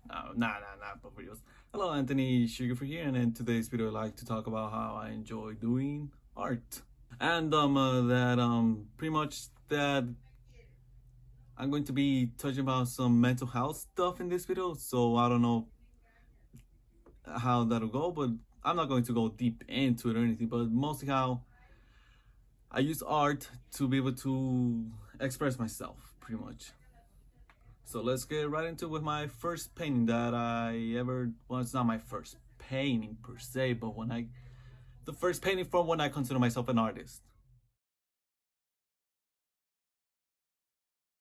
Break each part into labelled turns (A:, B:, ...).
A: Not videos. Hello, Anthony Sugar for here, and in today's video, I'd like to talk about how I enjoy doing art, and that pretty much that I'm going to be touching about some mental health stuff in this video. So I don't know how that'll go, but I'm not going to go deep into it or anything. But mostly how I use art to be able to express myself, pretty much. So let's get right into it with my first painting that I ever, well, it's not my first painting per se, but the first painting from when I consider myself an artist.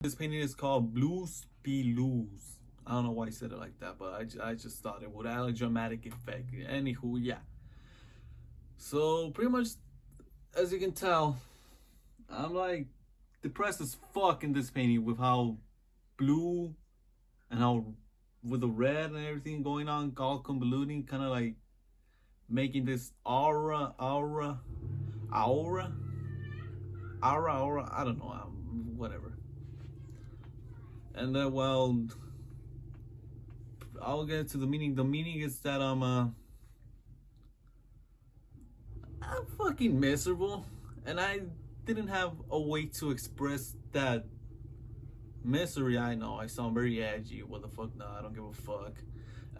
A: This painting is called Blues Be Loose. I don't know why I said it like that, but I just thought it would add a dramatic effect. Anywho, yeah. So pretty much, as you can tell, I'm like depressed as fuck in this painting with how blue and how with the red and everything going on, all convoluting, kind of like making this aura. I don't know, whatever. And then, well, I'll get to the meaning. The meaning is that I'm fucking miserable, and I didn't have a way to express that misery. I know I sound very edgy. What the fuck? No, I don't give a fuck.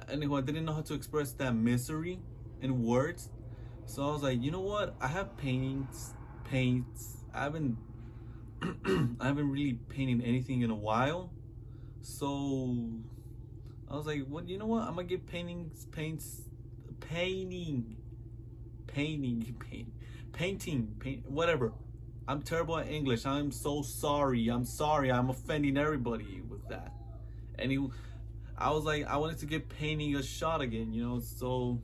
A: Anyway, I didn't know how to express that misery in words, so I was like, you know what? I have paints. I haven't I haven't really painted anything in a while, so I was like, what? You know what? I'm gonna get painting, whatever. I'm terrible at English. I'm so sorry. I'm sorry. I'm offending everybody with that. And I was like, I wanted to get painting a shot again, you know. So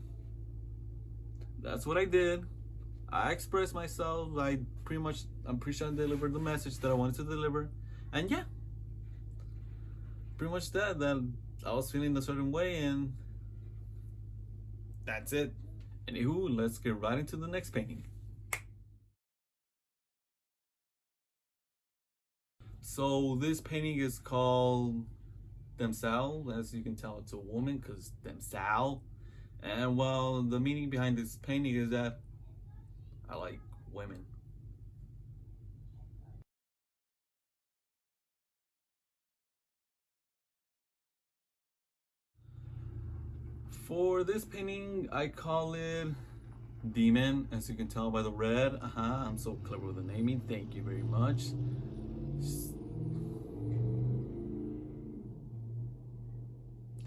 A: that's what I did. I expressed myself. I'm pretty sure I delivered the message that I wanted to deliver. And yeah, pretty much that I was feeling a certain way, and that's it. Anywho, let's get right into the next painting. So this painting is called Themselves. As you can tell, it's a woman because themselves. And well, the meaning behind this painting is that I like women. For this painting, I call it Demon, as you can tell by the red. I'm so clever with the naming. Thank you very much.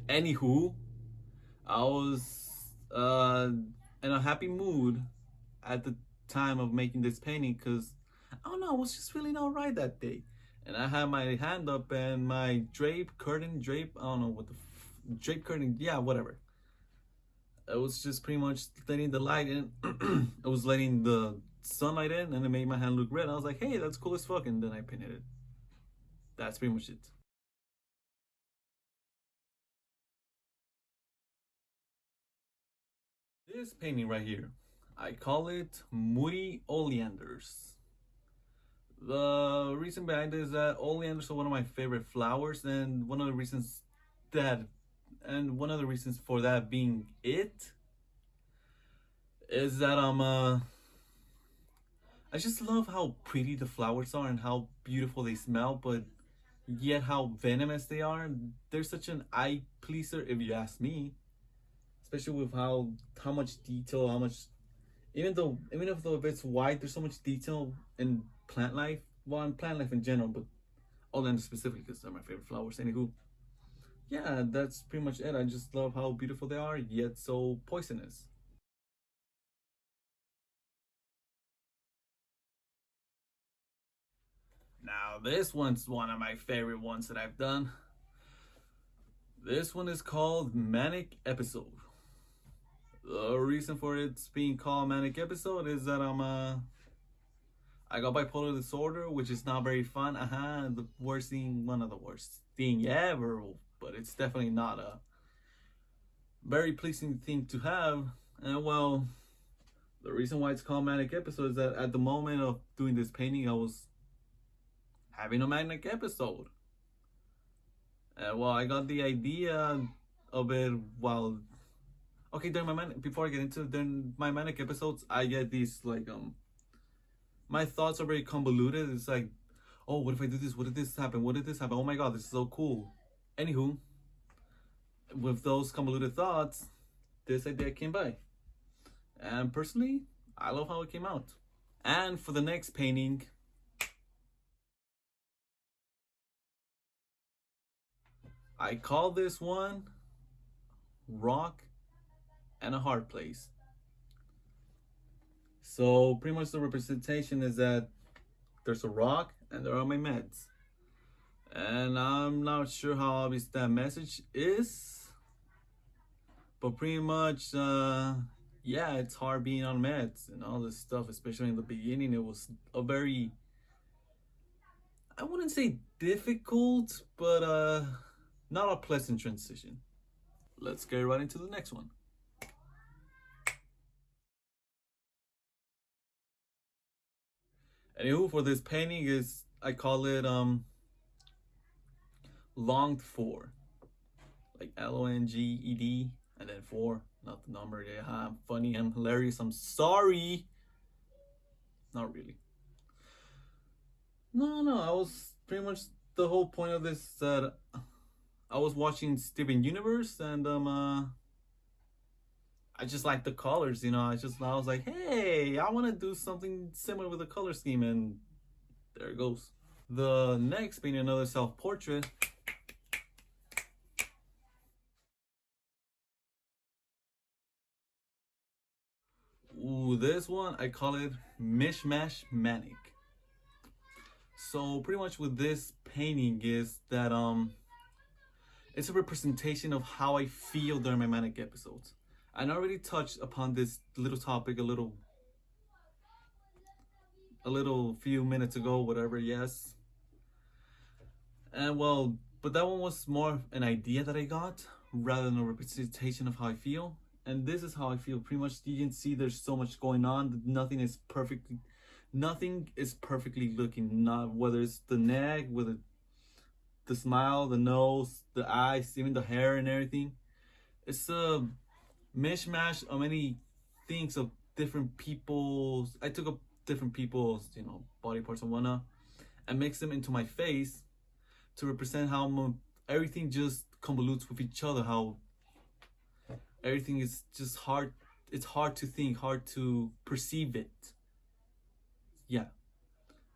A: Anywho, I was in a happy mood at the time of making this painting because I don't know, I was just feeling alright that day. And I had my hand up and my curtain, I don't know what the drape curtain, yeah, whatever. It was just pretty much letting the light in. It was letting the sunlight in, and it made my hand look red. I was like, hey, that's cool as fuck, and then I painted it. That's pretty much it. This painting right here, I call it Moody Oleanders. The reason behind it is that oleanders are one of my favorite flowers, and one of the reasons for that being it is that I just love how pretty the flowers are and how beautiful they smell, but yet how venomous they are. They're such an eye pleaser, if you ask me, especially with how much detail, how much, even if it's white, there's so much detail in plant life. Well, in plant life in general, but oleanders specifically because they're my favorite flowers. Anywho, yeah, that's pretty much it. I just love how beautiful they are, yet so poisonous. Now, this one's one of my favorite ones that I've done. This one is called Manic Episode. The reason for it being called Manic Episode is that I got bipolar disorder, which is not very fun. The worst thing, one of the worst thing ever, but it's definitely not a very pleasing thing to have. And well, the reason why it's called Manic Episode is that at the moment of doing this painting, I was having a manic episode. And well, I got the idea a bit while. Okay, during my manic, before I get into during my manic episodes, I get these like my thoughts are very convoluted. It's like, oh, what if I do this? What did this happen? What did this happen? Oh my god, this is so cool. Anywho, with those convoluted thoughts, this idea came by. And personally, I love how it came out. And for the next painting, I call this one Rock and a Hard Place. So pretty much the representation is that there's a rock and there are my meds. And I'm not sure how obvious that message is, but pretty much, yeah, it's hard being on meds and all this stuff, especially in the beginning. It was a very, I wouldn't say difficult, but not a pleasant transition. Let's get right into the next one. Anywho, for this painting is, I call it longed for, like LONGED, and then 4, not the number. Yeah, I'm funny, I'm hilarious, I'm sorry. Not really. No, I was pretty much the whole point of this that I was watching Steven Universe, and I just like the colors, you know. I was like, hey, I want to do something similar with the color scheme, and there it goes. The next being another self-portrait. Ooh, this one I call it Mishmash Manic. So pretty much with this painting is that it's a representation of how I feel during my manic episodes. I already touched upon this little topic a little few minutes ago, whatever, yes. And well, but that one was more an idea that I got rather than a representation of how I feel. And this is how I feel. Pretty much you can see there's so much going on. Nothing is perfectly looking, not whether it's the neck, whether the smile, the nose, the eyes, even the hair and everything. It's a mishmash of many things of different people's. I took up different people's, you know, body parts and whatnot, and mixed them into my face to represent how everything just convolutes with each other. How everything is just hard. It's hard to think, hard to perceive it. Yeah.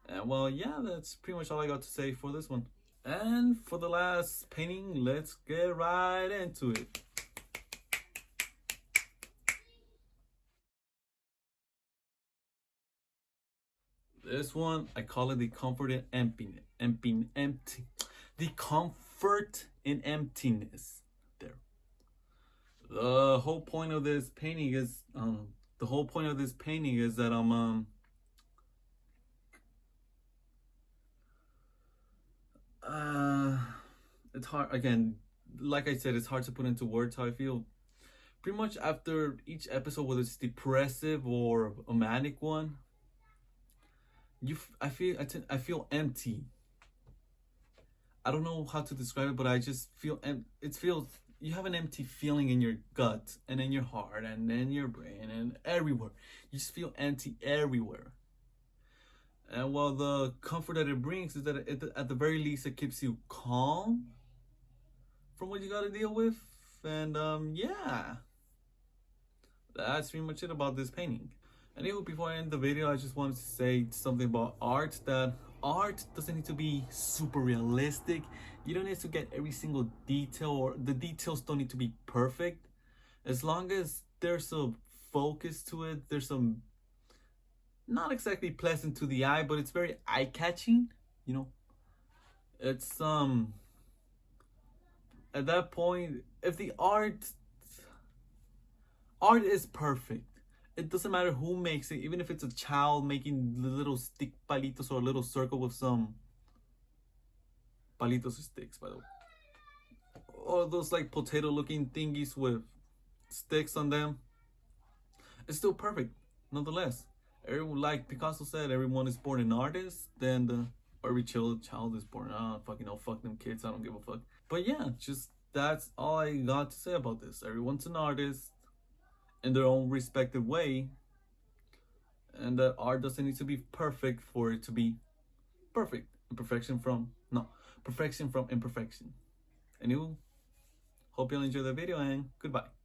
A: And well, yeah, that's pretty much all I got to say for this one. And for the last painting, let's get right into it. This one, I call it the comfort in emptiness. The comfort in emptiness. There. The whole point of this painting is that it's hard again. Like I said, it's hard to put into words how I feel. Pretty much after each episode, whether it's depressive or a manic one, I feel empty. I don't know how to describe it, but I just feel it feels you have an empty feeling in your gut and in your heart and in your brain and everywhere. You just feel empty everywhere. And while the comfort that it brings is that at the very least it keeps you calm from what you got to deal with. And yeah, that's pretty much it about this painting. Anyway, before I end the video, I just wanted to say something about art, that art doesn't need to be super realistic. You don't need to get every single detail, or the details don't need to be perfect. As long as there's a focus to it, there's some not exactly pleasant to the eye, but it's very eye-catching, you know. It's at that point, if the art is perfect, it doesn't matter who makes it, even if it's a child making little stick palitos or a little circle with some palitos sticks, by the way, or those like potato looking thingies with sticks on them. It's still perfect nonetheless. Everyone, like Picasso said, everyone is born an artist. Then every child is born. I don't fucking know. Fuck them kids. I don't give a fuck. But yeah, just that's all I got to say about this. Everyone's an artist in their own respective way, and that art doesn't need to be perfect for it to be perfect. Perfection from imperfection. Anywho, hope you'll enjoy the video and goodbye.